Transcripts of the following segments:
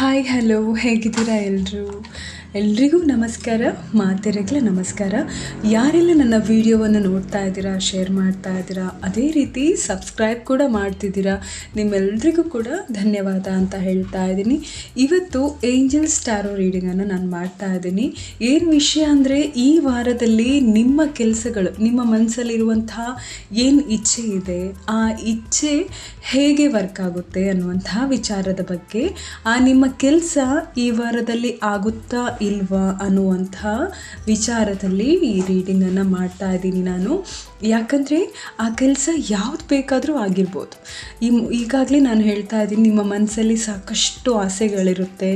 Hi hello ಹೇಗಿದ್ದೀರಾ ಎಲ್ರಿಗೂ ನಮಸ್ಕಾರ. ಮಾತೆರೆಗ್ಲ ನಮಸ್ಕಾರ. ಯಾರೆಲ್ಲ ನನ್ನ ವಿಡಿಯೋವನ್ನು ನೋಡ್ತಾ ಇದ್ದೀರಾ, ಶೇರ್ ಮಾಡ್ತಾ ಇದ್ದೀರಾ, ಅದೇ ರೀತಿ ಸಬ್ಸ್ಕ್ರೈಬ್ ಕೂಡ ಮಾಡ್ತಿದ್ದೀರಾ, ನಿಮ್ಮೆಲ್ರಿಗೂ ಕೂಡ ಧನ್ಯವಾದ ಅಂತ ಹೇಳ್ತಾ ಇದ್ದೀನಿ. ಇವತ್ತು ಏಂಜಲ್ಸ್ ಟ್ಯಾರೋ ರೀಡಿಂಗನ್ನು ನಾನು ಮಾಡ್ತಾ ಇದ್ದೀನಿ. ಏನು ವಿಷಯ ಅಂದರೆ, ಈ ವಾರದಲ್ಲಿ ನಿಮ್ಮ ಕೆಲಸಗಳು, ನಿಮ್ಮ ಮನಸ್ಸಲ್ಲಿರುವಂತಹ ಏನು ಇಚ್ಛೆ ಇದೆ, ಆ ಇಚ್ಛೆ ಹೇಗೆ ವರ್ಕ್ ಆಗುತ್ತೆ ಅನ್ನುವಂತಹ ವಿಚಾರದ ಬಗ್ಗೆ, ನಿಮ್ಮ ಕೆಲಸ ಈ ವಾರದಲ್ಲಿ ಆಗುತ್ತಾ ಇಲ್ವಾ ಅನ್ನುವಂಥ ವಿಚಾರದಲ್ಲಿ ಈ ರೀಡಿಂಗನ್ನು ಮಾಡ್ತಾ ಇದ್ದೀನಿ ನಾನು. ಯಾಕಂದರೆ ಆ ಕೆಲಸ ಯಾವ್ದು ಬೇಕಾದರೂ ಆಗಿರ್ಬೋದು. ಈಗಾಗಲೇ ನಾನು ಹೇಳ್ತಾ ಇದ್ದೀನಿ, ನಿಮ್ಮ ಮನಸ್ಸಲ್ಲಿ ಸಾಕಷ್ಟು ಆಸೆಗಳಿರುತ್ತೆ.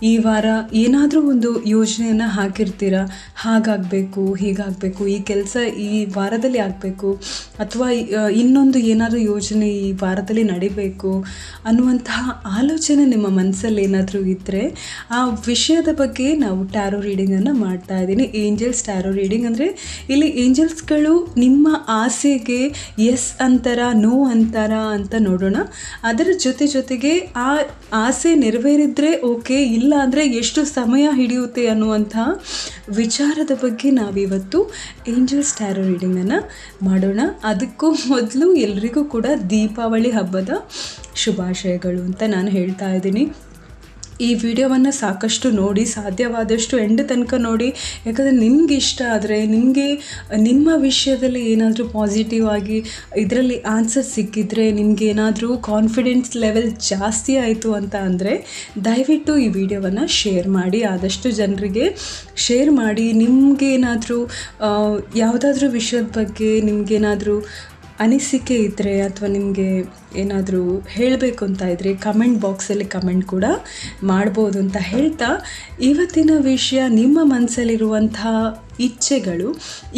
ಈ ವಾರ ಏನಾದರೂ ಒಂದು ಯೋಜನೆಯನ್ನು ಹಾಕಿರ್ತೀರ, ಹಾಗಾಗಬೇಕು, ಹೀಗಾಗಬೇಕು, ಈ ಕೆಲಸ ಈ ವಾರದಲ್ಲಿ ಆಗಬೇಕು, ಅಥವಾ ಇನ್ನೊಂದು ಏನಾದರೂ ಯೋಜನೆ ಈ ವಾರದಲ್ಲಿ ನಡಿಬೇಕು ಅನ್ನುವಂತಹ ಆಲೋಚನೆ ನಿಮ್ಮ ಮನಸ್ಸಲ್ಲಿ ಏನಾದರೂ ಇದ್ದರೆ, ಆ ವಿಷಯದ ಬಗ್ಗೆ ನಾವು ಟ್ಯಾರೋ ರೀಡಿಂಗನ್ನು ಮಾಡ್ತಾ ಇದ್ದೀನಿ. ಏಂಜಲ್ಸ್ ಟ್ಯಾರೋ ರೀಡಿಂಗ್ ಅಂದರೆ, ಇಲ್ಲಿ ಏಂಜಲ್ಸ್ಗಳು ನಿಮ್ಮ ಆಸೆಗೆ ಎಸ್ ಅಂತಾರ, ನೋ ಅಂತಾರ ಅಂತ ನೋಡೋಣ. ಅದರ ಜೊತೆಗೆ ಆ ಆಸೆ ನೆರವೇರಿದ್ರೆ ಓಕೆ, ಇಲ್ಲ ಅಂದರೆ ಎಷ್ಟು ಸಮಯ ಹಿಡಿಯುತ್ತೆ ಅನ್ನುವಂಥ ವಿಚಾರದ ಬಗ್ಗೆ ನಾವಿವತ್ತು ಏಂಜಲ್ಸ್ ಟ್ಯಾರೋ ರೀಡಿಂಗನ್ನು ಮಾಡೋಣ. ಅದಕ್ಕೂ ಮೊದಲು ಎಲ್ರಿಗೂ ಕೂಡ ದೀಪಾವಳಿ ಹಬ್ಬದ ಶುಭಾಶಯಗಳು ಅಂತ ನಾನು ಹೇಳ್ತಾ ಇದ್ದೀನಿ. ಈ ವಿಡಿಯೋವನ್ನು ಸಾಕಷ್ಟು ನೋಡಿ, ಸಾಧ್ಯವಾದಷ್ಟು ಎಂಡ್ ತನಕ ನೋಡಿ. ಯಾಕಂದರೆ ನಿಮ್ಗೆ ಇಷ್ಟ ಆದರೆ, ನಿಮಗೆ ನಿಮ್ಮ ವಿಷಯದಲ್ಲಿ ಏನಾದರೂ ಪಾಸಿಟಿವ್ ಆಗಿ ಇದರಲ್ಲಿ ಆನ್ಸರ್ ಸಿಕ್ಕಿದರೆ, ನಿಮಗೇನಾದರೂ ಕಾನ್ಫಿಡೆನ್ಸ್ ಲೆವೆಲ್ ಜಾಸ್ತಿ ಆಯಿತು ಅಂತ ಅಂದರೆ, ದಯವಿಟ್ಟು ಈ ವಿಡಿಯೋವನ್ನು ಶೇರ್ ಮಾಡಿ, ಆದಷ್ಟು ಜನರಿಗೆ ಶೇರ್ ಮಾಡಿ. ನಿಮಗೇನಾದರೂ ಯಾವುದಾದ್ರೂ ವಿಷಯದ ಬಗ್ಗೆ ನಿಮಗೇನಾದರೂ ಅನಿಸಿಕೆ ಇದ್ದರೆ, ಅಥವಾ ನಿಮಗೆ ಏನಾದರೂ ಹೇಳಬೇಕು ಅಂತ ಇದ್ದರೆ ಕಮೆಂಟ್ ಬಾಕ್ಸಲ್ಲಿ ಕಮೆಂಟ್ ಕೂಡ ಮಾಡ್ಬೋದು ಅಂತ ಹೇಳ್ತಾ, ಇವತ್ತಿನ ವಿಷಯ ನಿಮ್ಮ ಮನಸ್ಸಲ್ಲಿರುವಂಥ ಇಚ್ಛೆಗಳು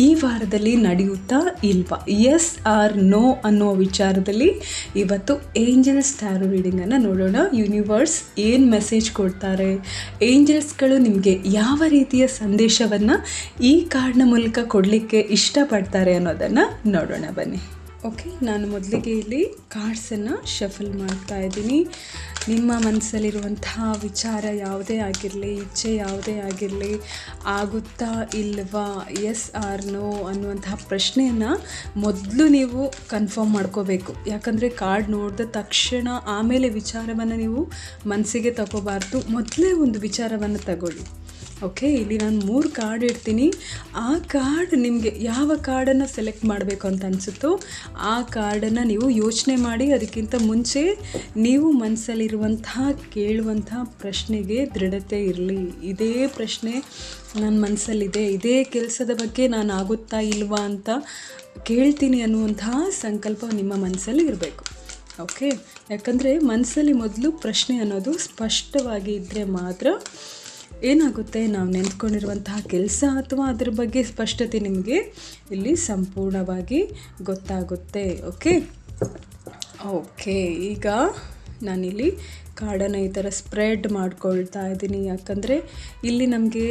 ಈ ವಾರದಲ್ಲಿ ನಡೆಯುತ್ತಾ ಇಲ್ವಾ, ಎಸ್ ಆರ್ ನೋ ಅನ್ನೋ ವಿಚಾರದಲ್ಲಿ ಇವತ್ತು ಏಂಜಲ್ಸ್ ಟ್ಯಾರೋ ರೀಡಿಂಗನ್ನು ನೋಡೋಣ. ಯೂನಿವರ್ಸ್ ಏನು ಮೆಸೇಜ್ ಕೊಡ್ತಾರೆ, ಏಂಜಲ್ಸ್ಗಳು ನಿಮಗೆ ಯಾವ ರೀತಿಯ ಸಂದೇಶವನ್ನು ಈ ಕಾರ್ಡ್ನ ಮೂಲಕ ಕೊಡಲಿಕ್ಕೆ ಇಷ್ಟಪಡ್ತಾರೆ ಅನ್ನೋದನ್ನು ನೋಡೋಣ ಬನ್ನಿ. ಓಕೆ, ನಾನು ಮೊದಲಿಗೆ ಇಲ್ಲಿ ಕಾರ್ಡ್ಸನ್ನು ಶಫಲ್ ಮಾಡ್ತಾ ಇದ್ದೀನಿ. ನಿಮ್ಮ ಮನಸ್ಸಲ್ಲಿರುವಂತಹ ವಿಚಾರ ಯಾವುದೇ ಆಗಿರಲಿ, ಇಚ್ಛೆ ಯಾವುದೇ ಆಗಿರಲಿ, ಆಗುತ್ತಾ ಇಲ್ವಾ, ಎಸ್ ಆರ್ ನೋ ಅನ್ನುವಂತಹ ಪ್ರಶ್ನೆಯನ್ನು ಮೊದಲು ನೀವು ಕನ್ಫರ್ಮ್ ಮಾಡ್ಕೋಬೇಕು. ಯಾಕಂದರೆ ಕಾರ್ಡ್ ನೋಡಿದ ತಕ್ಷಣ ಆಮೇಲೆ ವಿಚಾರವನ್ನು ನೀವು ಮನಸ್ಸಿಗೆ ತಗೋಬಾರ್ದು, ಮೊದಲೇ ಒಂದು ವಿಚಾರವನ್ನು ತಗೊಳ್ಳಿ. ಓಕೆ, ಇಲ್ಲಿ ನಾನು 3 ಕಾರ್ಡ್ ಇಡ್ತೀನಿ. ಆ ಕಾರ್ಡ್ ನಿಮಗೆ ಯಾವ ಕಾರ್ಡನ್ನು ಸೆಲೆಕ್ಟ್ ಮಾಡಬೇಕು ಅಂತ ಅನಿಸುತ್ತೋ ಆ ಕಾರ್ಡನ್ನು ನೀವು ಯೋಚನೆ ಮಾಡಿ. ಅದಕ್ಕಿಂತ ಮುಂಚೆ ನೀವು ಮನಸ್ಸಲ್ಲಿರುವಂತಹ ಕೇಳುವಂತಹ ಪ್ರಶ್ನೆಗೆ ದೃಢತೆ ಇರಲಿ. ಇದೇ ಪ್ರಶ್ನೆ ನನ್ನ ಮನಸ್ಸಲ್ಲಿದೆ, ಇದೇ ಕೆಲಸದ ಬಗ್ಗೆ ನಾನು ಆಗುತ್ತಾ ಇಲ್ವಾ ಅಂತ ಕೇಳ್ತೀನಿ ಅನ್ನುವಂತಹ ಸಂಕಲ್ಪ ನಿಮ್ಮ ಮನಸ್ಸಲ್ಲಿ ಇರಬೇಕು. ಓಕೆ, ಯಾಕಂದರೆ ಮನಸ್ಸಲ್ಲಿ ಮೊದಲು ಪ್ರಶ್ನೆ ಅನ್ನೋದು ಸ್ಪಷ್ಟವಾಗಿ ಇದ್ದರೆ ಮಾತ್ರ ಏನಾಗುತ್ತೆ, ನಾವು ನೆಂದ್ಕೊಂಡಿರುವಂತಹ ಕೆಲಸ ಅಥವಾ ಅದ್ರ ಬಗ್ಗೆ ಸ್ಪಷ್ಟತೆ ನಿಮಗೆ ಇಲ್ಲಿ ಸಂಪೂರ್ಣವಾಗಿ ಗೊತ್ತಾಗುತ್ತೆ. ಓಕೆ, ಈಗ ನಾನಿಲ್ಲಿ ಕಾರ್ಡನ್ನು ಈ ಥರ ಸ್ಪ್ರೆಡ್ ಮಾಡ್ಕೊಳ್ತಾ ಇದ್ದೀನಿ. ಯಾಕಂದರೆ ಇಲ್ಲಿ ನಮಗೆ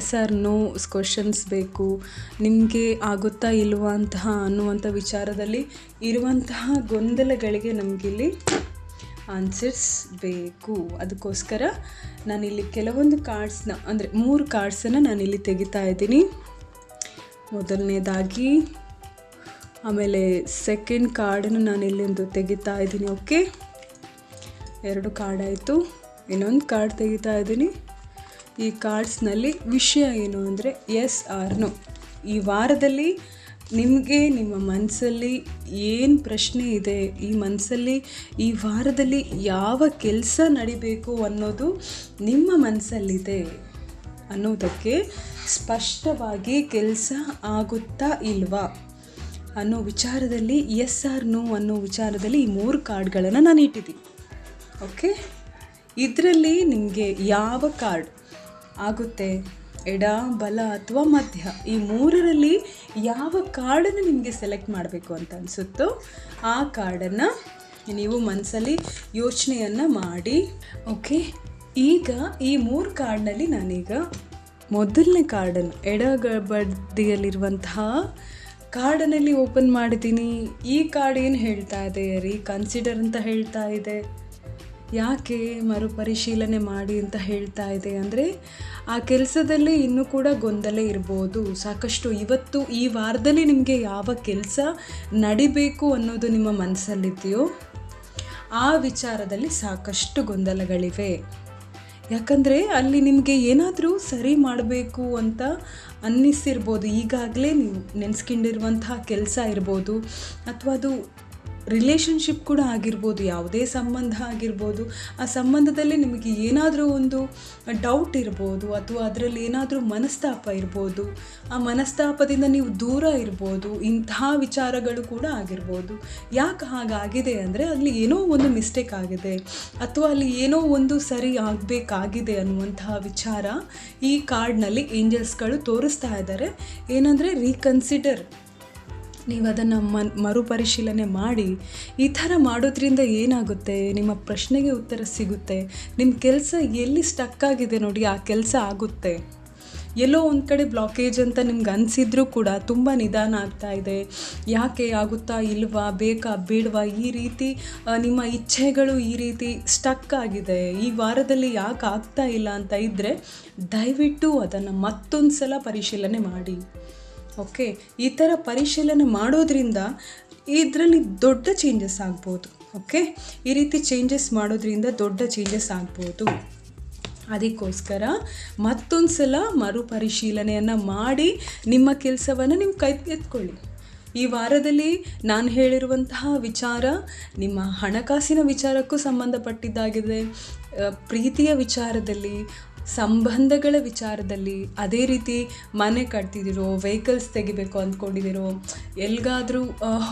ಎಸ್ ಆರ್ ನೋ ಕ್ವಶನ್ಸ್ ಬೇಕು, ನಿಮಗೆ ಆಗುತ್ತಾ ಇಲ್ವಾ ಅನ್ನುವಂಥ ವಿಚಾರದಲ್ಲಿ ಇರುವಂತಹ ಗೊಂದಲಗಳಿಗೆ ನಮಗಿಲ್ಲಿ ಆನ್ಸರ್ಸ್ ಬೇಕು. ಅದಕ್ಕೋಸ್ಕರ ನಾನಿಲ್ಲಿ ಕೆಲವೊಂದು ಕಾರ್ಡ್ಸ್ನ, ಅಂದರೆ 3 ಕಾರ್ಡ್ಸನ್ನು ನಾನಿಲ್ಲಿ ತೆಗಿತಾ ಇದ್ದೀನಿ. ಮೊದಲನೇದಾಗಿ, ಆಮೇಲೆ ಸೆಕೆಂಡ್ ಕಾರ್ಡನ್ನು ನಾನಿಲ್ಲೊಂದು ತೆಗಿತಾ ಇದ್ದೀನಿ. ಓಕೆ, 2 ಕಾರ್ಡ್ ಆಯಿತು. ಇನ್ನೊಂದು ಕಾರ್ಡ್ ತೆಗಿತಾ ಇದ್ದೀನಿ. ಈ ಕಾರ್ಡ್ಸ್ನಲ್ಲಿ ವಿಷಯ ಏನು ಅಂದರೆ, ಎಸ್ ಆರ್ ನೋ. ಈ ವಾರದಲ್ಲಿ ನಿಮಗೆ ನಿಮ್ಮ ಮನಸ್ಸಲ್ಲಿ ಏನು ಪ್ರಶ್ನೆ ಇದೆ, ಈ ಮನಸ್ಸಲ್ಲಿ ಈ ವಾರದಲ್ಲಿ ಯಾವ ಕೆಲಸ ನಡಿಬೇಕು ಅನ್ನೋದು ನಿಮ್ಮ ಮನಸ್ಸಲ್ಲಿದೆ ಅನ್ನೋದಕ್ಕೆ ಸ್ಪಷ್ಟವಾಗಿ ಕೆಲಸ ಆಗುತ್ತಾ ಇಲ್ವಾ ಅನ್ನೋ ವಿಚಾರದಲ್ಲಿ, ಎಸ್ ಆರ್ ನೋ ಅನ್ನೋ ವಿಚಾರದಲ್ಲಿ ಈ 3 ಕಾರ್ಡ್ಗಳನ್ನು ನಾನು ಇಟ್ಟಿದ್ದೀನಿ. ಓಕೆ, ಇದರಲ್ಲಿ ನಿಮಗೆ ಯಾವ ಕಾರ್ಡ್ ಆಗುತ್ತೆ, ಎಡ, ಬಲ ಅಥವಾ ಮಧ್ಯ, ಈ 3ರಲ್ಲಿ ಯಾವ ಕಾರ್ಡನ್ನು ನಿಮಗೆ ಸೆಲೆಕ್ಟ್ ಮಾಡಬೇಕು ಅಂತ ಅನಿಸುತ್ತೋ ಆ ಕಾರ್ಡನ್ನು ನೀವು ಮನಸ್ಸಲ್ಲಿ ಯೋಚನೆಯನ್ನು ಮಾಡಿ. ಓಕೆ, ಈಗ ಈ 3 ಕಾರ್ಡ್ನಲ್ಲಿ ನಾನೀಗ ಮೊದಲನೇ ಕಾರ್ಡನ್ನು, ಎಡಬದಿಯಲ್ಲಿರುವಂತಹ ಕಾರ್ಡನಲ್ಲಿ ಓಪನ್ ಮಾಡಿದ್ದೀನಿ. ಈ ಕಾರ್ಡ್ ಏನು ಹೇಳ್ತಾ ಇದೆ, ರೀಕನ್ಸಿಡರ್ ಅಂತ ಹೇಳ್ತಾ ಇದೆ. ಯಾಕೆ ಮರುಪರಿಶೀಲನೆ ಮಾಡಿ ಅಂತ ಹೇಳ್ತಾ ಇದೆ ಅಂದರೆ, ಆ ಕೆಲಸದಲ್ಲಿ ಇನ್ನೂ ಕೂಡ ಗೊಂದಲ ಇರ್ಬೋದು ಸಾಕಷ್ಟು. ಇವತ್ತು ಈ ವಾರದಲ್ಲಿ ನಿಮಗೆ ಯಾವ ಕೆಲಸ ನಡಿಬೇಕು ಅನ್ನೋದು ನಿಮ್ಮ ಮನಸ್ಸಲ್ಲಿದೆಯೋ ಆ ವಿಚಾರದಲ್ಲಿ ಸಾಕಷ್ಟು ಗೊಂದಲಗಳಿವೆ. ಯಾಕಂದರೆ ಅಲ್ಲಿ ನಿಮಗೆ ಏನಾದರೂ ಸರಿ ಮಾಡಬೇಕು ಅಂತ ಅನ್ನಿಸಿರ್ಬೋದು. ಈಗಾಗಲೇ ನೀವು ನೆನೆಸ್ಕೊಂಡಿರುವಂತಹ ಕೆಲಸ ಇರ್ಬೋದು, ಅಥವಾ ಅದು ರಿಲೇಷನ್ಶಿಪ್ ಕೂಡ ಆಗಿರ್ಬೋದು, ಯಾವುದೇ ಸಂಬಂಧ ಆಗಿರ್ಬೋದು. ಆ ಸಂಬಂಧದಲ್ಲಿ ನಿಮಗೆ ಏನಾದರೂ ಒಂದು ಡೌಟ್ ಇರ್ಬೋದು, ಅಥವಾ ಅದರಲ್ಲಿ ಏನಾದರೂ ಮನಸ್ತಾಪ ಇರ್ಬೋದು. ಆ ಮನಸ್ತಾಪದಿಂದ ನೀವು ದೂರ ಇರ್ಬೋದು. ಇಂತಹ ವಿಚಾರಗಳು ಕೂಡ ಆಗಿರ್ಬೋದು. ಯಾಕೆ ಹಾಗಾಗಿದೆ ಅಂದರೆ ಅಲ್ಲಿ ಏನೋ ಒಂದು ಮಿಸ್ಟೇಕ್ ಆಗಿದೆ, ಅಥವಾ ಅಲ್ಲಿ ಏನೋ ಒಂದು ಸರಿ ಆಗಬೇಕಾಗಿದೆ ಅನ್ನುವಂತಹ ವಿಚಾರ ಈ ಕಾರ್ಡ್ನಲ್ಲಿ ಏಂಜಲ್ಸ್ಗಳು ತೋರಿಸ್ತಾ ಇದ್ದಾರೆ. ಏನಂದರೆ ರೀಕನ್ಸಿಡರ್, ನೀವು ಅದನ್ನು ಮರುಪರಿಶೀಲನೆ ಮಾಡಿ. ಈ ಥರ ಮಾಡೋದ್ರಿಂದ ಏನಾಗುತ್ತೆ, ನಿಮ್ಮ ಪ್ರಶ್ನೆಗೆ ಉತ್ತರ ಸಿಗುತ್ತೆ. ನಿಮ್ಮ ಕೆಲಸ ಎಲ್ಲಿ ಸ್ಟಕ್ ಆಗಿದೆ ನೋಡಿ, ಆ ಕೆಲಸ ಆಗುತ್ತೆ. ಎಲ್ಲೋ ಒಂದು ಕಡೆ ಬ್ಲಾಕೇಜ್ ಅಂತ ನಿಮ್ಗೆ ಅನಿಸಿದ್ರೂ ಕೂಡ ತುಂಬ ನಿಧಾನ ಆಗ್ತಾ ಇದೆ. ಯಾಕೆ ಆಗುತ್ತಾ ಇಲ್ವಾ, ಬೇಕಾ ಬೇಡವಾ, ಈ ರೀತಿ ನಿಮ್ಮ ಇಚ್ಛೆಗಳು ಈ ರೀತಿ ಸ್ಟಕ್ ಆಗಿದೆ, ಈ ವಾರದಲ್ಲಿ ಯಾಕೆ ಆಗ್ತಾ ಇಲ್ಲ ಅಂತ ಇದ್ದರೆ ದಯವಿಟ್ಟು ಅದನ್ನು ಮತ್ತೊಂದು ಸಲ ಪರಿಶೀಲನೆ ಮಾಡಿ. ಓಕೆ, ಈ ಥರ ಪರಿಶೀಲನೆ ಮಾಡೋದ್ರಿಂದ ಇದರಲ್ಲಿ ದೊಡ್ಡ ಚೇಂಜಸ್ ಆಗ್ಬೋದು. ಓಕೆ, ಈ ರೀತಿ ಚೇಂಜಸ್ ಮಾಡೋದ್ರಿಂದ ದೊಡ್ಡ ಚೇಂಜಸ್ ಆಗ್ಬೋದು. ಅದಕ್ಕೋಸ್ಕರ ಮತ್ತೊಂದು ಸಲ ಮರುಪರಿಶೀಲನೆಯನ್ನು ಮಾಡಿ ನಿಮ್ಮ ಕೆಲಸವನ್ನು ನೀವು ಎತ್ಕೊಳ್ಳಿ. ಈ ವಾರದಲ್ಲಿ ನಾನು ಹೇಳಿರುವಂತಹ ವಿಚಾರ ನಿಮ್ಮ ಹಣಕಾಸಿನ ವಿಚಾರಕ್ಕೂ ಸಂಬಂಧಪಟ್ಟಿದ್ದಾಗಿದೆ, ಪ್ರೀತಿಯ ವಿಚಾರದಲ್ಲಿ, ಸಂಬಂಧಗಳ ವಿಚಾರದಲ್ಲಿ, ಅದೇ ರೀತಿ ಮನೆ ಕಟ್ತಿದ್ದೀರೋ, ವೆಹಿಕಲ್ಸ್ ತೆಗಿಬೇಕು ಅಂದ್ಕೊಂಡಿದ್ದೀರೋ, ಎಲ್ಲಿಗಾದರೂ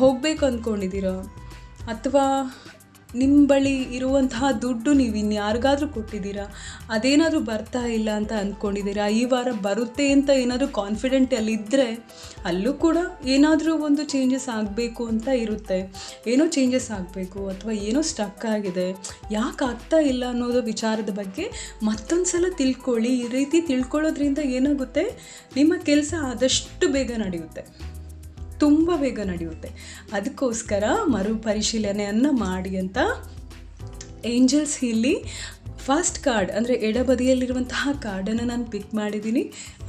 ಹೋಗಬೇಕು ಅಂದ್ಕೊಂಡಿದ್ದೀರೋ, ಅಥವಾ ನಿಮ್ಮ ಬಳಿ ಇರುವಂತಹ ದುಡ್ಡು ನೀವು ಇನ್ಯಾರಿಗಾದ್ರೂ ಕೊಟ್ಟಿದ್ದೀರಾ, ಅದೇನಾದರೂ ಬರ್ತಾ ಇಲ್ಲ ಅಂತ ಅಂದ್ಕೊಂಡಿದ್ದೀರಾ, ಈ ವಾರ ಬರುತ್ತೆ ಅಂತ ಏನಾದರೂ ಕಾನ್ಫಿಡೆಂಟಲ್ಲಿದ್ದರೆ ಅಲ್ಲೂ ಕೂಡ ಏನಾದರೂ ಒಂದು ಚೇಂಜಸ್ ಆಗಬೇಕು ಅಂತ ಇರುತ್ತೆ. ಏನೋ ಚೇಂಜಸ್ ಆಗಬೇಕು, ಅಥವಾ ಏನೋ ಸ್ಟಕ್ ಆಗಿದೆ, ಯಾಕೆ ಆಗ್ತಾ ಇಲ್ಲ ಅನ್ನೋದು ವಿಚಾರದ ಬಗ್ಗೆ ಮತ್ತೊಂದು ಸಲ ತಿಳ್ಕೊಳ್ಳಿ. ಈ ರೀತಿ ತಿಳ್ಕೊಳ್ಳೋದ್ರಿಂದ ಏನಾಗುತ್ತೆ, ನಿಮ್ಮ ಕೆಲಸ ಆದಷ್ಟು ಬೇಗ ನಡೆಯುತ್ತೆ, ತುಂಬ ಬೇಗ ನಡೆಯುತ್ತೆ. ಅದಕ್ಕೋಸ್ಕರ ಮರುಪರಿಶೀಲನೆಯನ್ನು ಮಾಡಿ ಅಂತ ಏಂಜಲ್ಸ್ ಇಲ್ಲಿ ಫಸ್ಟ್ ಕಾರ್ಡ್ ಅಂದರೆ ಎಡಬದಿಯಲ್ಲಿರುವಂತಹ ಕಾರ್ಡನ್ನು ನಾನು ಪಿಕ್ ಮಾಡಿದ್ದೀನಿ.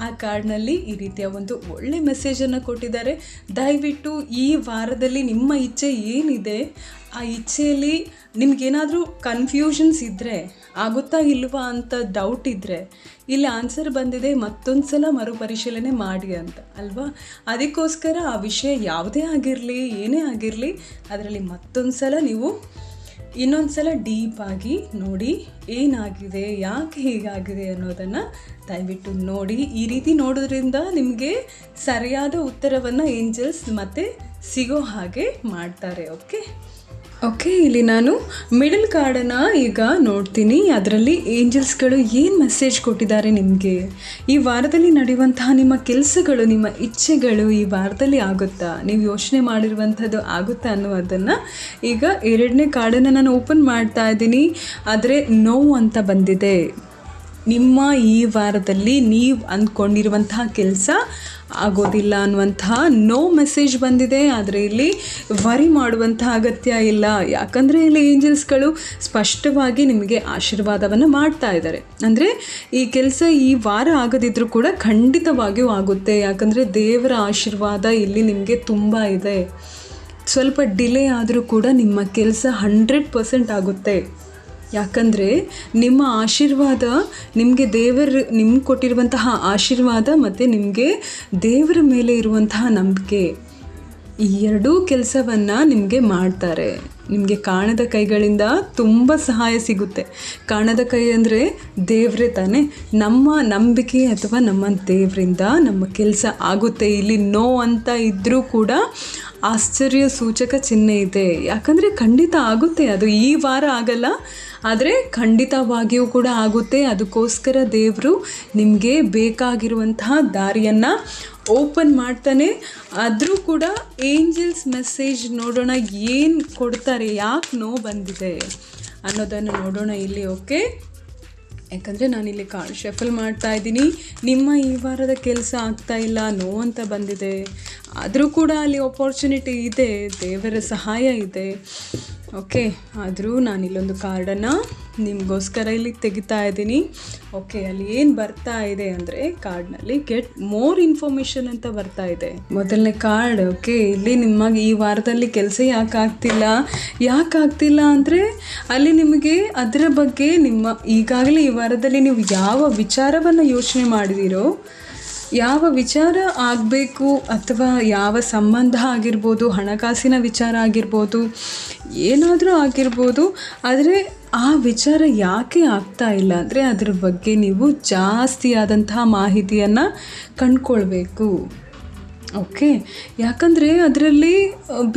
ಆ ಕಾರ್ಡ್ನಲ್ಲಿ ಈ ರೀತಿಯ ಒಂದು ಒಳ್ಳೆ ಮೆಸೇಜನ್ನು ಕೊಟ್ಟಿದ್ದಾರೆ. ದಯವಿಟ್ಟು ಈ ವಾರದಲ್ಲಿ ನಿಮ್ಮ ಇಚ್ಛೆ ಏನಿದೆ, ಆ ಇಚ್ಛೆಯಲ್ಲಿ ನಿಮಗೇನಾದರೂ ಕನ್ಫ್ಯೂಷನ್ಸ್ ಇದ್ದರೆ, ಆಗುತ್ತಾ ಇಲ್ವಾ ಅಂತ ಡೌಟ್ ಇದ್ದರೆ ಇಲ್ಲಿ ಆನ್ಸರ್ ಬಂದಿದೆ, ಮತ್ತೊಂದು ಸಲ ಮರುಪರಿಶೀಲನೆ ಮಾಡಿ ಅಂತ ಅಲ್ವಾ. ಅದಕ್ಕೋಸ್ಕರ ಆ ವಿಷಯ ಯಾವುದೇ ಆಗಿರಲಿ, ಏನೇ ಆಗಿರಲಿ, ಅದರಲ್ಲಿ ಮತ್ತೊಂದು ಸಲ ನೀವು ಇನ್ನೊಂದು ಸಲ ಡೀಪಾಗಿ ನೋಡಿ, ಏನಾಗಿದೆ, ಯಾಕೆ ಹೀಗಾಗಿದೆ ಅನ್ನೋದನ್ನು ದಯವಿಟ್ಟು ನೋಡಿ. ಈ ರೀತಿ ನೋಡೋದ್ರಿಂದ ನಿಮಗೆ ಸರಿಯಾದ ಉತ್ತರವನ್ನು ಏಂಜಲ್ಸ್ ಮತ್ತೆ ಸಿಗೋ ಹಾಗೆ ಮಾಡ್ತಾರೆ. ಓಕೆ, ಇಲ್ಲಿ ನಾನು ಮಿಡಲ್ ಕಾರ್ಡನ್ನು ಈಗ ನೋಡ್ತೀನಿ. ಅದರಲ್ಲಿ ಏಂಜಲ್ಸ್ಗಳು ಏನು ಮೆಸೇಜ್ ಕೊಟ್ಟಿದ್ದಾರೆ ನಿಮಗೆ, ಈ ವಾರದಲ್ಲಿ ನಡೆಯುವಂತಹ ನಿಮ್ಮ ಕೆಲಸಗಳು, ನಿಮ್ಮ ಇಚ್ಛೆಗಳು ಈ ವಾರದಲ್ಲಿ ಆಗುತ್ತಾ, ನೀವು ಯೋಚನೆ ಮಾಡಿರುವಂಥದ್ದು ಆಗುತ್ತಾ ಅನ್ನೋದನ್ನು ಈಗ ಎರಡನೇ ಕಾರ್ಡನ್ನು ನಾನು ಓಪನ್ ಮಾಡ್ತಾ ಇದ್ದೀನಿ. ಆದರೆ ನೋವು ಅಂತ ಬಂದಿದೆ. ನಿಮ್ಮ ಈ ವಾರದಲ್ಲಿ ನೀವು ಅಂದ್ಕೊಂಡಿರುವಂತಹ ಕೆಲಸ ಆಗೋದಿಲ್ಲ ಅನ್ನುವಂತಹ ನೋ ಮೆಸೇಜ್ ಬಂದಿದೆ. ಆದರೆ ಇಲ್ಲಿ ವರಿ ಮಾಡುವಂತಹ ಅಗತ್ಯ ಇಲ್ಲ, ಯಾಕಂದರೆ ಇಲ್ಲಿ ಏಂಜಲ್ಸ್ಗಳು ಸ್ಪಷ್ಟವಾಗಿ ನಿಮಗೆ ಆಶೀರ್ವಾದವನ್ನು ಮಾಡ್ತಾ ಇದ್ದಾರೆ. ಅಂದರೆ ಈ ಕೆಲಸ ಈ ವಾರ ಆಗದಿದ್ದರೂ ಕೂಡ ಖಂಡಿತವಾಗಿಯೂ ಆಗುತ್ತೆ, ಯಾಕಂದರೆ ದೇವರ ಆಶೀರ್ವಾದ ಇಲ್ಲಿ ನಿಮಗೆ ತುಂಬ ಇದೆ. ಸ್ವಲ್ಪ ಡಿಲೇ ಆದರೂ ಕೂಡ ನಿಮ್ಮ ಕೆಲಸ 100% ಆಗುತ್ತೆ. ಯಾಕಂದರೆ ನಿಮ್ಮ ಆಶೀರ್ವಾದ, ನಿಮಗೆ ನಿಮ್ಗೆ ಕೊಟ್ಟಿರುವಂತಹ ಆಶೀರ್ವಾದ ಮತ್ತು ನಿಮಗೆ ದೇವರ ಮೇಲೆ ಇರುವಂತಹ ನಂಬಿಕೆ, ಈ ಎರಡೂ ಕೆಲಸವನ್ನು ನಿಮಗೆ ಮಾಡ್ತಾರೆ. ನಿಮಗೆ ಕಾಣದ ಕೈಗಳಿಂದ ತುಂಬ ಸಹಾಯ ಸಿಗುತ್ತೆ. ಕಾಣದ ಕೈ ಅಂದರೆ ದೇವರೇ ತಾನೇ. ನಮ್ಮ ನಂಬಿಕೆ ಅಥವಾ ನಮ್ಮ ದೇವರಿಂದ ನಮ್ಮ ಕೆಲಸ ಆಗುತ್ತೆ. ಇಲ್ಲಿ ನೋ ಅಂತ ಇದ್ದರೂ ಕೂಡ ಆಶ್ಚರ್ಯ ಸೂಚಕ ಚಿಹ್ನೆ ಇದೆ, ಯಾಕಂದರೆ ಖಂಡಿತ ಆಗುತ್ತೆ. ಅದು ಈ ವಾರ ಆಗಲ್ಲ, ಆದರೆ ಖಂಡಿತವಾಗಿಯೂ ಕೂಡ ಆಗುತ್ತೆ. ಅದಕ್ಕೋಸ್ಕರ ದೇವರು ನಿಮಗೆ ಬೇಕಾಗಿರುವಂತಹ ದಾರಿಯನ್ನು ಓಪನ್ ಮಾಡ್ತಾನೆ. ಆದರೂ ಕೂಡ ಏಂಜಲ್ಸ್ ಮೆಸೇಜ್ ನೋಡೋಣ, ಏನು ಕೊಡ್ತಾರೆ, ಯಾಕೆ ನೋ ಬಂದಿದೆ ಅನ್ನೋದನ್ನು ನೋಡೋಣ ಇಲ್ಲಿ. ಓಕೆ, ಯಾಕಂದರೆ ನಾನಿಲ್ಲಿ ಕಾರ್ಡ್ ಶಫಲ್ ಮಾಡ್ತಾ ಇದ್ದೀನಿ. ನಿಮ್ಮ ಈ ವಾರದ ಕೆಲಸ ಆಗ್ತಾ ಇಲ್ಲ, ನೋ ಅಂತ ಬಂದಿದೆ. ಆದರೂ ಕೂಡ ಅಲ್ಲಿ ಆಪರ್ಚುನಿಟಿ ಇದೆ, ದೇವರ ಸಹಾಯ ಇದೆ. ಓಕೆ, ಆದರೂ ನಾನಿಲ್ಲೊಂದು ಕಾರ್ಡನ್ನು ನಿಮಗೋಸ್ಕರ ಇಲ್ಲಿ ತೆಗಿತಾ ಇದ್ದೀನಿ. ಓಕೆ, ಅಲ್ಲಿ ಏನು ಬರ್ತಾ ಇದೆ ಅಂದರೆ ಕಾರ್ಡ್ನಲ್ಲಿ ಗೆಟ್ ಮೋರ್ ಇನ್ಫಾರ್ಮೇಷನ್ ಅಂತ ಬರ್ತಾ ಇದೆ. ಮೊದಲನೇ ಕಾರ್ಡ್. ಓಕೆ, ಇಲ್ಲಿ ನಿಮಗೆ ಈ ವಾರದಲ್ಲಿ ಕೆಲಸ ಯಾಕಾಗ್ತಿಲ್ಲ ಅಂದರೆ ಅಲ್ಲಿ ನಿಮಗೆ ಅದರ ಬಗ್ಗೆ ಈಗಾಗಲೇ ಈ ವಾರದಲ್ಲಿ ನೀವು ಯಾವ ವಿಚಾರವನ್ನು ಯೋಚನೆ ಮಾಡಿದಿರೋ, ಯಾವ ವಿಚಾರ ಆಗಬೇಕು ಅಥವಾ ಯಾವ ಸಂಬಂಧ ಆಗಿರ್ಬೋದು, ಹಣಕಾಸಿನ ವಿಚಾರ ಆಗಿರ್ಬೋದು, ಏನಾದರೂ ಆಗಿರ್ಬೋದು, ಆದರೆ ಆ ವಿಚಾರ ಯಾಕೆ ಆಗ್ತಾ ಇಲ್ಲ ಅಂದರೆ ಅದ್ರ ಬಗ್ಗೆ ನೀವು ಜಾಸ್ತಿ ಆದಂತಹ ಮಾಹಿತಿಯನ್ನು ಕಂಡುಕೊಳ್ಬೇಕು. ಓಕೆ, ಯಾಕಂದರೆ ಅದರಲ್ಲಿ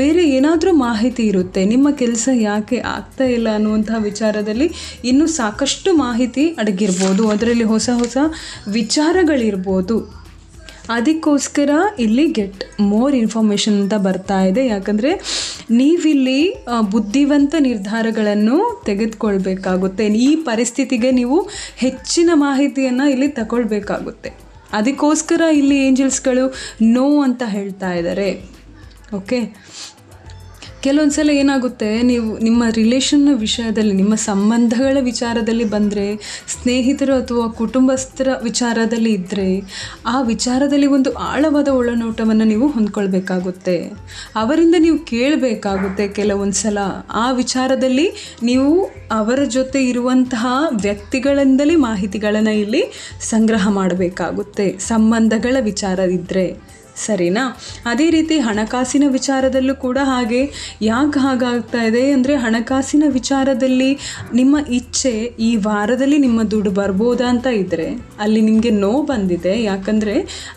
ಬೇರೆ ಏನಾದರೂ ಮಾಹಿತಿ ಇರುತ್ತೆ. ನಿಮ್ಮ ಕೆಲಸ ಯಾಕೆ ಆಗ್ತಾ ಇಲ್ಲ ಅನ್ನುವಂಥ ವಿಚಾರದಲ್ಲಿ ಇನ್ನೂ ಸಾಕಷ್ಟು ಮಾಹಿತಿ ಅಡಗಿರ್ಬೋದು, ಅದರಲ್ಲಿ ಹೊಸ ಹೊಸ ವಿಚಾರಗಳಿರ್ಬೋದು. ಅದಕ್ಕೋಸ್ಕರ ಇಲ್ಲಿ ಗೆಟ್ ಮೋರ್ ಇನ್ಫಾರ್ಮೇಷನ್ ಅಂತ ಬರ್ತಾ ಇದೆ. ಯಾಕಂದರೆ ನೀವಿಲ್ಲಿ ಬುದ್ಧಿವಂತ ನಿರ್ಧಾರಗಳನ್ನು ತೆಗೆದುಕೊಳ್ಬೇಕಾಗುತ್ತೆ. ಈ ಪರಿಸ್ಥಿತಿಗೆ ನೀವು ಹೆಚ್ಚಿನ ಮಾಹಿತಿಯನ್ನು ಇಲ್ಲಿ ತಗೊಳ್ಬೇಕಾಗುತ್ತೆ. ಅದಕ್ಕೋಸ್ಕರ ಇಲ್ಲಿ ಏಂಜಲ್ಸ್ಗಳು ನೋ ಅಂತ ಹೇಳ್ತಾ ಇದ್ದಾರೆ. ಓಕೆ, ಕೆಲವೊಂದು ಸಲ ಏನಾಗುತ್ತೆ, ನೀವು ನಿಮ್ಮ ರಿಲೇಷನ್ನ ವಿಷಯದಲ್ಲಿ, ನಿಮ್ಮ ಸಂಬಂಧಗಳ ವಿಚಾರದಲ್ಲಿ ಬಂದರೆ, ಸ್ನೇಹಿತರು ಅಥವಾ ಕುಟುಂಬಸ್ಥರ ವಿಚಾರದಲ್ಲಿ ಇದ್ದರೆ, ಆ ವಿಚಾರದಲ್ಲಿ ಒಂದು ಆಳವಾದ ಒಳನೋಟವನ್ನು ನೀವು ಹೊಂದ್ಕೊಳ್ಬೇಕಾಗುತ್ತೆ. ಅವರಿಂದ ನೀವು ಕೇಳಬೇಕಾಗುತ್ತೆ. ಕೆಲವೊಂದು ಸಲ ಆ ವಿಚಾರದಲ್ಲಿ ನೀವು ಅವರ ಜೊತೆ ಇರುವಂತಹ ವ್ಯಕ್ತಿಗಳಿಂದಲೇ ಮಾಹಿತಿಗಳನ್ನು ಇಲ್ಲಿ ಸಂಗ್ರಹ ಮಾಡಬೇಕಾಗುತ್ತೆ, ಸಂಬಂಧಗಳ ವಿಚಾರ ಇದ್ದರೆ. ಸರಿನಾ? ಅದೇ ರೀತಿ ಹಣಕಾಸಿನ ವಿಚಾರದಲ್ಲೂ ಕೂಡ ಹಾಗೆ. ಯಾಕೆ ಹಾಗಾಗ್ತಾ ಇದೆ ಅಂದರೆ ಹಣಕಾಸಿನ ವಿಚಾರದಲ್ಲಿ ನಿಮ್ಮ ಇಚ್ಛೆ ಈ ವಾರದಲ್ಲಿ ನಿಮ್ಮ ದುಡ್ಡು ಬರ್ಬೋದಾ ಅಂತ ಇದ್ದರೆ ಅಲ್ಲಿ ನಿಮಗೆ ನೋ ಬಂದಿದೆ. ಯಾಕಂದರೆ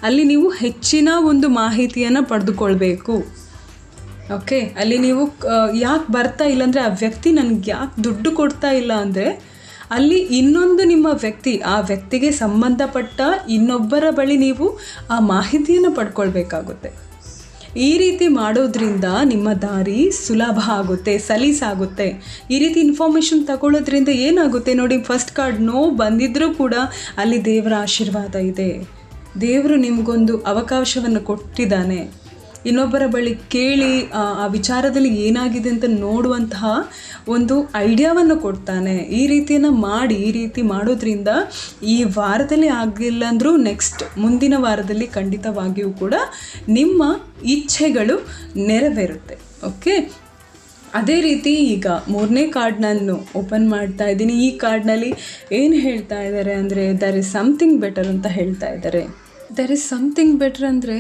ಅಲ್ಲಿ ನೀವು ಹೆಚ್ಚಿನ ಒಂದು ಮಾಹಿತಿಯನ್ನು ಪಡೆದುಕೊಳ್ಬೇಕು. ಓಕೆ, ಅಲ್ಲಿ ನೀವು ಯಾಕೆ ಬರ್ತಾ ಇಲ್ಲ ಅಂದರೆ ಆ ವ್ಯಕ್ತಿ ನನಗೆ ಯಾಕೆ ದುಡ್ಡು ಕೊಡ್ತಾ ಇಲ್ಲ ಅಂದರೆ ಅಲ್ಲಿ ಇನ್ನೊಂದು ನಿಮ್ಮ ವ್ಯಕ್ತಿ, ಆ ವ್ಯಕ್ತಿಗೆ ಸಂಬಂಧಪಟ್ಟ ಇನ್ನೊಬ್ಬರ ಬಳಿ ನೀವು ಆ ಮಾಹಿತಿಯನ್ನು ಪಡ್ಕೊಳ್ಬೇಕಾಗುತ್ತೆ. ಈ ರೀತಿ ಮಾಡೋದ್ರಿಂದ ನಿಮ್ಮ ದಾರಿ ಸುಲಭ ಆಗುತ್ತೆ, ಸಲೀಸಾಗುತ್ತೆ. ಈ ರೀತಿ ಇನ್ಫಾರ್ಮೇಷನ್ ತಗೊಳ್ಳೋದ್ರಿಂದ ಏನಾಗುತ್ತೆ ನೋಡಿ, ಫಸ್ಟ್ ಕಾರ್ಡ್ ನೋ ಬಂದಿದ್ದರೂ ಕೂಡ ಅಲ್ಲಿ ದೇವರ ಆಶೀರ್ವಾದ ಇದೆ. ದೇವರು ನಿಮಗೊಂದು ಅವಕಾಶವನ್ನು ಕೊಟ್ಟಿದ್ದಾನೆ. ಇನ್ನೊಬ್ಬರ ಬಳಿ ಕೇಳಿ ಆ ವಿಚಾರದಲ್ಲಿ ಏನಾಗಿದೆ ಅಂತ ನೋಡುವಂತಹ ಒಂದು ಐಡಿಯಾವನ್ನು ಕೊಡ್ತಾನೆ. ಈ ರೀತಿಯನ್ನು ಮಾಡಿ, ಈ ರೀತಿ ಮಾಡೋದ್ರಿಂದ ಈ ವಾರದಲ್ಲಿ ಆಗಿಲ್ಲ ಅಂದರೂ ನೆಕ್ಸ್ಟ್ ಮುಂದಿನ ವಾರದಲ್ಲಿ ಖಂಡಿತವಾಗಿಯೂ ಕೂಡ ನಿಮ್ಮ ಇಚ್ಛೆಗಳು ನೆರವೇರುತ್ತೆ. ಓಕೆ, ಅದೇ ರೀತಿ ಈಗ 3ನೇ ಕಾರ್ಡ್ನನ್ನು ಓಪನ್ ಮಾಡ್ತಾ ಇದ್ದೀನಿ. ಈ ಕಾರ್ಡ್ನಲ್ಲಿ ಏನು ಹೇಳ್ತಾ ಇದ್ದಾರೆ ಅಂದರೆ ದರ್ ಇಸ್ ಸಮಥಿಂಗ್ ಬೆಟರ್ ಅಂತ ಹೇಳ್ತಾ ಇದ್ದಾರೆ. ದರ್ ಇಸ್ ಸಮಥಿಂಗ್ ಬೆಟರ್ ಅಂದರೆ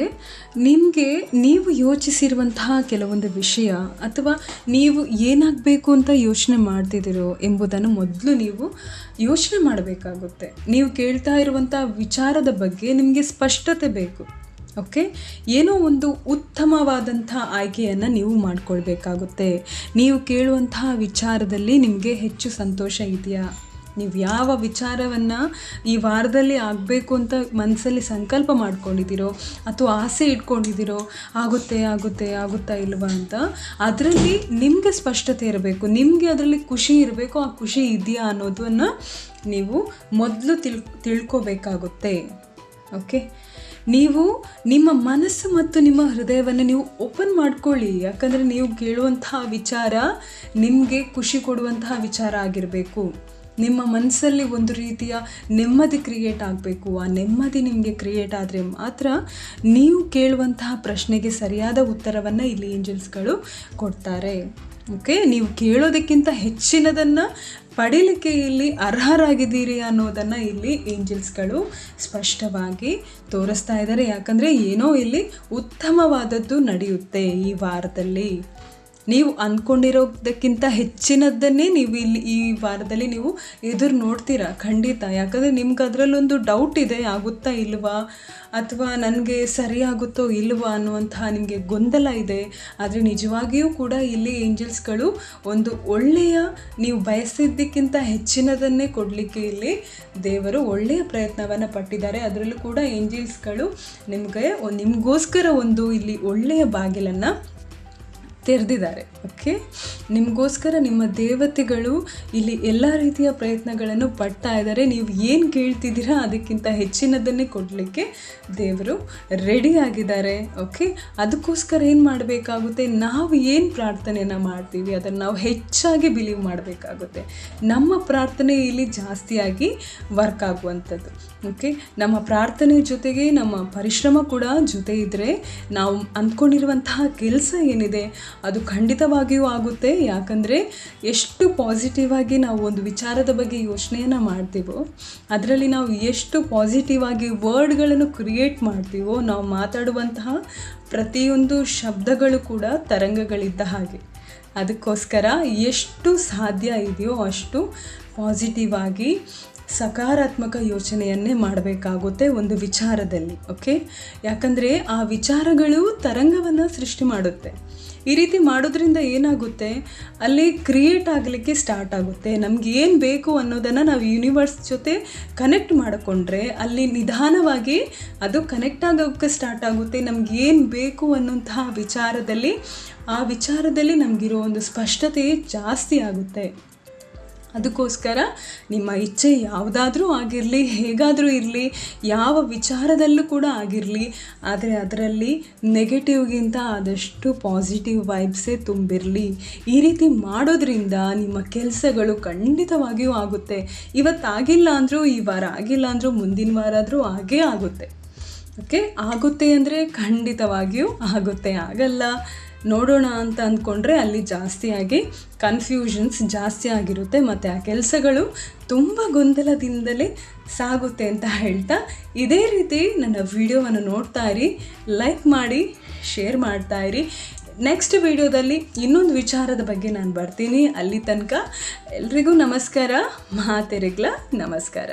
ನಿಮಗೆ ನೀವು ಯೋಚಿಸಿರುವಂತಹ ಕೆಲವೊಂದು ವಿಷಯ ಅಥವಾ ನೀವು ಏನಾಗಬೇಕು ಅಂತ ಯೋಚನೆ ಮಾಡ್ತಿದ್ದೀರೋ ಎಂಬುದನ್ನು ಮೊದಲು ನೀವು ಯೋಚನೆ ಮಾಡಬೇಕಾಗುತ್ತೆ. ನೀವು ಕೇಳ್ತಾ ಇರುವಂಥ ವಿಚಾರದ ಬಗ್ಗೆ ನಿಮಗೆ ಸ್ಪಷ್ಟತೆ ಬೇಕು. ಓಕೆ, ಏನೋ ಒಂದು ಉತ್ತಮವಾದಂಥ ಆಯ್ಕೆಯನ್ನು ನೀವು ಮಾಡಿಕೊಳ್ಬೇಕಾಗುತ್ತೆ. ನೀವು ಕೇಳುವಂತಹ ವಿಚಾರದಲ್ಲಿ ನಿಮಗೆ ಹೆಚ್ಚು ಸಂತೋಷ ಇದೆಯಾ? ನೀವು ಯಾವ ವಿಚಾರವನ್ನು ಈ ವಾರದಲ್ಲಿ ಆಗಬೇಕು ಅಂತ ಮನಸ್ಸಲ್ಲಿ ಸಂಕಲ್ಪ ಮಾಡ್ಕೊಂಡಿದ್ದೀರೋ ಅಥವಾ ಆಸೆ ಇಟ್ಕೊಂಡಿದ್ದೀರೋ, ಆಗುತ್ತಾ ಇಲ್ವಾ ಅಂತ, ಅದರಲ್ಲಿ ನಿಮಗೆ ಸ್ಪಷ್ಟತೆ ಇರಬೇಕು. ನಿಮಗೆ ಅದರಲ್ಲಿ ಖುಷಿ ಇರಬೇಕು. ಆ ಖುಷಿ ಇದೆಯಾ ಅನ್ನೋದನ್ನು ನೀವು ಮೊದಲು ತಿಳ್ಕೋಬೇಕಾಗುತ್ತೆ. ಓಕೆ, ನೀವು ನಿಮ್ಮ ಮನಸ್ಸು ಮತ್ತು ನಿಮ್ಮ ಹೃದಯವನ್ನು ನೀವು ಓಪನ್ ಮಾಡ್ಕೊಳ್ಳಿ. ಯಾಕಂದರೆ ನೀವು ಕೇಳುವಂತಹ ವಿಚಾರ ನಿಮಗೆ ಖುಷಿ ಕೊಡುವಂತಹ ವಿಚಾರ ಆಗಿರಬೇಕು. ನಿಮ್ಮ ಮನಸ್ಸಲ್ಲಿ ಒಂದು ರೀತಿಯ ನೆಮ್ಮದಿ ಕ್ರಿಯೇಟ್ ಆಗಬೇಕು. ಆ ನೆಮ್ಮದಿ ನಿಮಗೆ ಕ್ರಿಯೇಟ್ ಆದರೆ ಮಾತ್ರ ನೀವು ಕೇಳುವಂತಹ ಪ್ರಶ್ನೆಗೆ ಸರಿಯಾದ ಉತ್ತರವನ್ನು ಇಲ್ಲಿ ಏಂಜಲ್ಸ್ಗಳು ಕೊಡ್ತಾರೆ. ಓಕೆ, ನೀವು ಕೇಳೋದಕ್ಕಿಂತ ಹೆಚ್ಚಿನದನ್ನು ಪಡೀಲಿಕ್ಕೆ ಇಲ್ಲಿ ಅರ್ಹರಾಗಿದ್ದೀರಿ ಅನ್ನೋದನ್ನು ಇಲ್ಲಿ ಏಂಜಲ್ಸ್ಗಳು ಸ್ಪಷ್ಟವಾಗಿ ತೋರಿಸ್ತಾ ಇದ್ದಾರೆ. ಯಾಕಂದರೆ ಏನೋ ಇಲ್ಲಿ ಉತ್ತಮವಾದದ್ದು ನಡೆಯುತ್ತೆ ಈ ವಾರದಲ್ಲಿ. ನೀವು ಅಂದ್ಕೊಂಡಿರೋದಕ್ಕಿಂತ ಹೆಚ್ಚಿನದನ್ನೇ ನೀವು ಇಲ್ಲಿ ಈ ವಾರದಲ್ಲಿ ನೀವು ಎದುರು ನೋಡ್ತೀರಾ ಖಂಡಿತ. ಯಾಕಂದರೆ ನಿಮ್ಗೆ ಅದರಲ್ಲೊಂದು ಡೌಟ್ ಇದೆ, ಆಗುತ್ತಾ ಇಲ್ವಾ ಅಥವಾ ನನಗೆ ಸರಿಯಾಗುತ್ತೋ ಇಲ್ವಾ ಅನ್ನುವಂತಹ ನಿಮಗೆ ಗೊಂದಲ ಇದೆ. ಆದರೆ ನಿಜವಾಗಿಯೂ ಕೂಡ ಇಲ್ಲಿ ಏಂಜಲ್ಸ್ಗಳು ಒಂದು ಒಳ್ಳೆಯ, ನೀವು ಬಯಸಿದ್ದಕ್ಕಿಂತ ಹೆಚ್ಚಿನದನ್ನೇ ಕೊಡಲಿಕ್ಕೆ ಇಲ್ಲಿ ದೇವರು ಒಳ್ಳೆಯ ಪ್ರಯತ್ನವನ್ನು ಪಟ್ಟಿದ್ದಾರೆ. ಅದರಲ್ಲೂ ಕೂಡ ಏಂಜಲ್ಸ್ಗಳು ನಿಮಗೋಸ್ಕರ ಒಂದು ಇಲ್ಲಿ ಒಳ್ಳೆಯ ಬಾಗಿಲನ್ನು ತೆರೆದಿದ್ದಾರೆ. ಓಕೆ, ನಿಮಗೋಸ್ಕರ ನಿಮ್ಮ ದೇವತೆಗಳು ಇಲ್ಲಿ ಎಲ್ಲ ರೀತಿಯ ಪ್ರಯತ್ನಗಳನ್ನು ಪಡ್ತಾ ಇದ್ದಾರೆ. ನೀವು ಏನು ಕೇಳ್ತಿದ್ದೀರಾ ಅದಕ್ಕಿಂತ ಹೆಚ್ಚಿನದನ್ನೇ ಕೊಡಲಿಕ್ಕೆ ದೇವರು ರೆಡಿಯಾಗಿದ್ದಾರೆ. ಓಕೆ, ಅದಕ್ಕೋಸ್ಕರ ಏನು ಮಾಡಬೇಕಾಗುತ್ತೆ, ನಾವು ಏನು ಪ್ರಾರ್ಥನೆಯನ್ನು ಮಾಡ್ತೀವಿ ಅದನ್ನು ನಾವು ಹೆಚ್ಚಾಗಿ ಬಿಲೀವ್ ಮಾಡಬೇಕಾಗುತ್ತೆ. ನಮ್ಮ ಪ್ರಾರ್ಥನೆ ಇಲ್ಲಿ ಜಾಸ್ತಿಯಾಗಿ ವರ್ಕ್ ಆಗುವಂಥದ್ದು. ಓಕೆ, ನಮ್ಮ ಪ್ರಾರ್ಥನೆ ಜೊತೆಗೆ ನಮ್ಮ ಪರಿಶ್ರಮ ಕೂಡ ಜೊತೆ ಇದ್ದರೆ ನಾವು ಅಂದ್ಕೊಂಡಿರುವಂತಹ ಕೆಲಸ ಏನಿದೆ ಅದು ಖಂಡಿತವಾಗಿಯೂ ಆಗುತ್ತೆ. ಯಾಕಂದರೆ ಎಷ್ಟು ಪಾಸಿಟಿವ್ ಆಗಿ ನಾವು ಒಂದು ವಿಚಾರದ ಬಗ್ಗೆ ಯೋಚನೆಯನ್ನು ಮಾಡ್ತೀವೋ, ಅದರಲ್ಲಿ ನಾವು ಎಷ್ಟು ಪಾಸಿಟಿವ್ ಆಗಿ ವರ್ಡ್ಗಳನ್ನು ಕ್ರಿಯೇಟ್ ಮಾಡ್ತೀವೋ, ನಾವು ಮಾತಾಡುವಂತಹ ಪ್ರತಿಯೊಂದು ಶಬ್ದಗಳು ಕೂಡ ತರಂಗಗಳಿದ್ದ ಹಾಗೆ. ಅದಕ್ಕೋಸ್ಕರ ಎಷ್ಟು ಸಾಧ್ಯ ಇದೆಯೋ ಅಷ್ಟು ಪಾಸಿಟಿವ್ ಆಗಿ ಸಕಾರಾತ್ಮಕ ಯೋಚನೆಯನ್ನೇ ಮಾಡಬೇಕಾಗುತ್ತೆ ಒಂದು ವಿಚಾರದಲ್ಲಿ. ಓಕೆ, ಯಾಕಂದರೆ ಆ ವಿಚಾರಗಳು ತರಂಗವನ್ನು ಸೃಷ್ಟಿ ಮಾಡುತ್ತೆ. ಈ ರೀತಿ ಮಾಡೋದ್ರಿಂದ ಏನಾಗುತ್ತೆ, ಅಲ್ಲಿ ಕ್ರಿಯೇಟ್ ಆಗಲಿಕ್ಕೆ ಸ್ಟಾರ್ಟ್ ಆಗುತ್ತೆ. ನಮ್ಗೆ ಏನು ಬೇಕು ಅನ್ನೋದನ್ನು ನಾವು ಯೂನಿವರ್ಸ್ ಜೊತೆ ಕನೆಕ್ಟ್ ಮಾಡಿಕೊಂಡ್ರೆ ಅಲ್ಲಿ ನಿಧಾನವಾಗಿ ಅದು ಕನೆಕ್ಟ್ ಆಗೋಕ್ಕೆ ಸ್ಟಾರ್ಟ್ ಆಗುತ್ತೆ. ನಮ್ಗೆ ಏನು ಬೇಕು ಅನ್ನೋಂತಹ ಆ ವಿಚಾರದಲ್ಲಿ ನಮಗಿರೋ ಒಂದು ಸ್ಪಷ್ಟತೆ ಜಾಸ್ತಿ ಆಗುತ್ತೆ. ಅದಕ್ಕೋಸ್ಕರ ನಿಮ್ಮ ಇಚ್ಛೆ ಯಾವುದಾದ್ರೂ ಆಗಿರಲಿ, ಹೇಗಾದರೂ ಇರಲಿ, ಯಾವ ವಿಚಾರದಲ್ಲೂ ಕೂಡ ಆಗಿರಲಿ, ಆದರೆ ಅದರಲ್ಲಿ ನೆಗೆಟಿವ್ಗಿಂತ ಆದಷ್ಟು ಪಾಸಿಟಿವ್ ವೈಬ್ಸೇ ತುಂಬಿರಲಿ. ಈ ರೀತಿ ಮಾಡೋದ್ರಿಂದ ನಿಮ್ಮ ಕೆಲಸಗಳು ಖಂಡಿತವಾಗಿಯೂ ಆಗುತ್ತೆ. ಇವತ್ತಾಗಿಲ್ಲ ಅಂದರೂ ಈ ವಾರ ಆಗಿಲ್ಲ ಅಂದರೂ ಮುಂದಿನ ವಾರ ಆದರೂ ಆಗೇ ಆಗುತ್ತೆ. ಓಕೆ, ಆಗುತ್ತೆ ಅಂದರೆ ಖಂಡಿತವಾಗಿಯೂ ಆಗುತ್ತೆ. ಆಗಲ್ಲ ನೋಡೋಣ ಅಂತ ಅಂದ್ಕೊಂಡ್ರೆ ಅಲ್ಲಿ ಜಾಸ್ತಿಯಾಗಿ ಕನ್ಫ್ಯೂಷನ್ಸ್ ಜಾಸ್ತಿ ಆಗಿರುತ್ತೆ ಮತ್ತು ಆ ಕೆಲಸಗಳು ತುಂಬ ಗೊಂದಲದಿಂದಲೇ ಸಾಗುತ್ತೆ ಅಂತ ಹೇಳ್ತಾ, ಇದೇ ರೀತಿ ನನ್ನ ವಿಡಿಯೋವನ್ನು ನೋಡ್ತಾ ಇರಿ, ಲೈಕ್ ಮಾಡಿ, ಶೇರ್ ಮಾಡ್ತಾ ಇರಿ. ನೆಕ್ಸ್ಟ್ ವಿಡಿಯೋದಲ್ಲಿ ಇನ್ನೊಂದು ವಿಚಾರದ ಬಗ್ಗೆ ನಾನು ಬರ್ತೀನಿ. ಅಲ್ಲಿ ತನಕ ಎಲ್ರಿಗೂ ನಮಸ್ಕಾರ. ಮಾತೆರೆಗ್ಲ ನಮಸ್ಕಾರ.